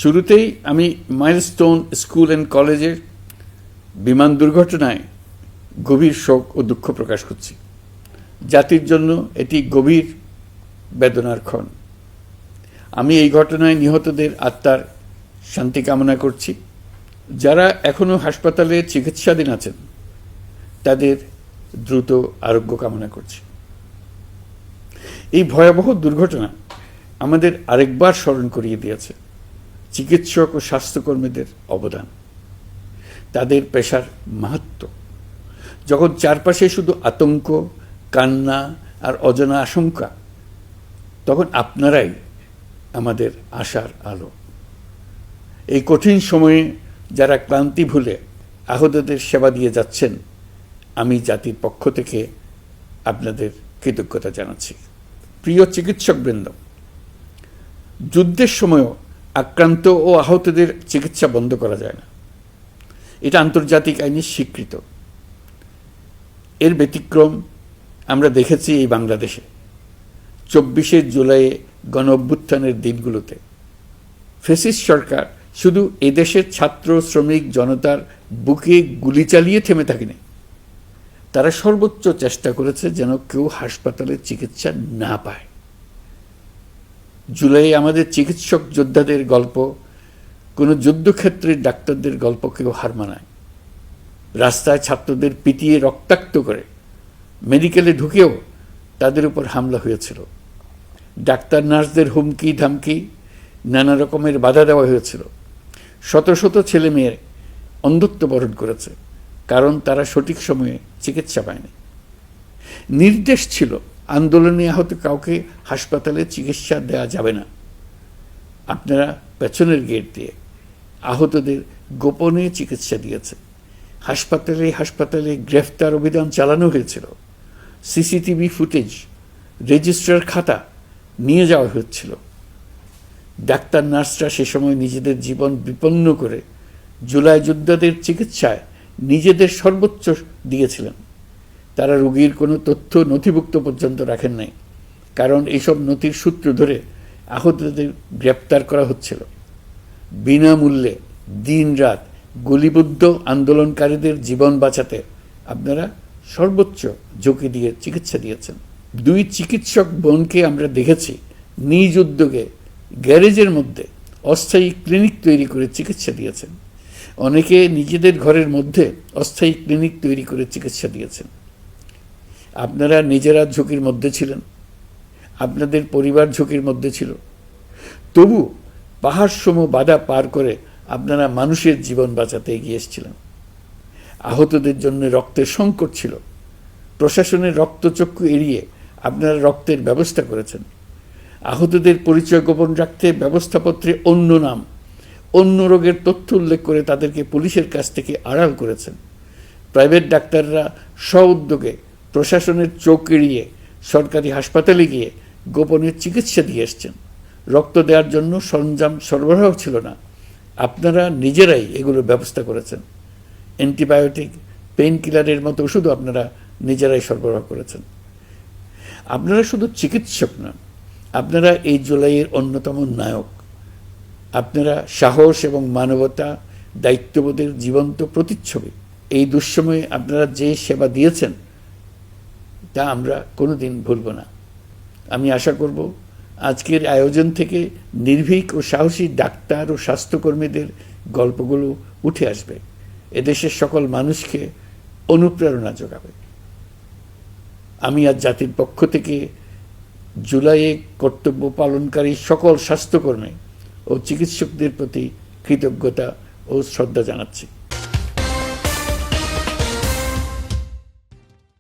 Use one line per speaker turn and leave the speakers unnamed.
শুরুতেই আমি milestone school and কলেজের বিমান দুর্ঘটনায় গভীর শোক ও দুঃখ প্রকাশ করছি। জাতির জন্য এটি গভীর বেদনার ক্ষণ। আমি এই ঘটনায় নিহতদের আত্মার শান্তি কামনা করছি। যারা এখনও হাসপাতালে চিকিৎসাধীন আছেন তাদের দ্রুত আরোগ্য কামনা করছি। এই ভয়াবহ দুর্ঘটনা আমাদের আরেকবার স্মরণ করিয়ে দিয়েছে চিকিৎসক ও স্বাস্থ্যকর্মীদের অবদান, তাদের পেশার মাহাত্ম্য। যখন চারপাশে শুধু আতঙ্ক, কান্না আর অজানা আশঙ্কা, তখন আপনারাই আমাদের আশার আলো। এই কঠিন সময়ে যারা ক্লান্তি ভুলে আহতদের সেবা দিয়ে যাচ্ছেন, আমি জাতির পক্ষ থেকে আপনাদের কৃতজ্ঞতা জানাচ্ছি। প্রিয় চিকিৎসকবৃন্দ, যুদ্ধের সময়ও আক্রান্ত ও আহতদের চিকিৎসা বন্ধ করা যায় না, এটা আন্তর্জাতিক আইনে স্বীকৃত। এর ব্যতিক্রম আমরা দেখেছি এই বাংলাদেশে 24শে জুলাই গণ অভ্যুত্থানের দিনগুলোতে। ফ্যাসিস্ট সরকার শুধু এদেশের ছাত্র শ্রমিক জনতার বুকে গুলি চালিয়ে থেমে থাকেনি, তারা সর্বোচ্চ চেষ্টা করেছে যেন কেউ হাসপাতালে চিকিৎসা না পায়। জুলাই আমাদের চিকিৎসক যোদ্ধাদের গল্প কোনো যুদ্ধক্ষেত্রের ডাক্তারদের গল্প কেউ হার মানায়। রাস্তায় ছাত্রদের পিটিয়ে রক্তাক্ত করে মেডিকেলে ঢুকেও তাদের উপর হামলা হয়েছিল। ডাক্তার নার্সদের হুমকি ধামকি, নানা রকমের বাধা দেওয়া হয়েছিল। শত শত ছেলে মেয়ে অন্ধত্ব বরণ করেছে, কারণ তারা সঠিক সময়ে চিকিৎসা পায়নি। নির্দেশ ছিল আন্দোলনে আহত কাউকে হাসপাতালে চিকিৎসা দেওয়া যাবে না। আপনারা পেছনের গেট দিয়ে আহতদের গোপনে চিকিৎসা দিয়েছে। হাসপাতালে হাসপাতালে গ্রেফতার অভিযান চালানো হয়েছিল। সিসিটিভি ফুটেজ, রেজিস্ট্রার খাতা নিয়ে যাওয়া হচ্ছিল। ডাক্তার নার্সরা সে সময় নিজেদের জীবন বিপন্ন করে জুলাই যোদ্ধাদের চিকিৎসায় নিজেদের সর্বোচ্চ দিয়েছিলেন। তারা রোগীর কোনো তথ্য নথিভুক্ত পর্যন্ত রাখেন নাই, কারণ এইসব নথির সূত্র ধরে আহতদের গ্রেপ্তার করা হচ্ছিল। বিনামূল্যে দিনরাত গুলিবিদ্ধ আন্দোলনকারীদের জীবন বাঁচাতে আপনারা সর্বোচ্চ ঝুঁকি দিয়ে চিকিৎসা দিয়েছেন। 2 চিকিৎসক বোনকে আমরা দেখেছি নিজ উদ্যোগে গ্যারেজের মধ্যে অস্থায়ী ক্লিনিক তৈরি করে চিকিৎসা দিয়েছেন। অনেকে নিজেদের ঘরের মধ্যে অস্থায়ী ক্লিনিক তৈরি করে চিকিৎসা দিয়েছেন। আপনারা নিজেরা ঝুঁকির মধ্যে ছিলেন, আপনাদের পরিবার ঝুঁকির মধ্যে ছিল, তবু পাহাড়সম বাধা পার করে আপনারা মানুষের জীবন বাঁচাতে এগিয়ে এসেছিলেন। আহতদের জন্য রক্তের সংকট ছিল, প্রশাসনের রক্তচক্ষু এড়িয়ে আপনারা রক্তের ব্যবস্থা করেছেন। আহতদের পরিচয় গোপন রাখতে ব্যবস্থাপত্রে অন্য নাম, অন্য রোগের তথ্য উল্লেখ করে তাদেরকে পুলিশের কাছ থেকে আড়াল করেছেন। প্রাইভেট ডাক্তাররা স্ব-উদ্যোগে প্রশাসনের চোখ এড়িয়ে সরকারি হাসপাতালে গিয়ে গোপনে চিকিৎসা দিয়ে এসছেন। রক্ত দেওয়ার জন্য সরঞ্জাম সরবরাহ ছিল না, আপনারা নিজেরাই এগুলোর ব্যবস্থা করেছেন। অ্যান্টিবায়োটিক, পেইন কিলারের মতো ওষুধও আপনারা নিজেরাই সরবরাহ করেছেন। আপনারা শুধু চিকিৎসক নন, আপনারা এই জুলাইয়ের অন্যতম নায়ক। আপনারা সাহস এবং মানবতা, দায়িত্ববোধের জীবন্ত প্রতিচ্ছবি। এই দুঃসময়ে আপনারা যে সেবা দিয়েছেন তা আমরা কোনোদিন ভুলব না। আমি আশা করব আজকের আয়োজন থেকে নির্ভীক ও সাহসী ডাক্তার ও স্বাস্থ্যকর্মীদের গল্পগুলো উঠে আসবে, এদেশের সকল মানুষকে অনুপ্রেরণা যোগাবে। আমি আজ জাতির পক্ষ থেকে জুলাইয়ে কর্তব্য পালনকারী সকল স্বাস্থ্যকর্মী ও চিকিৎসকদের প্রতি কৃতজ্ঞতা ও শ্রদ্ধা জানাচ্ছি।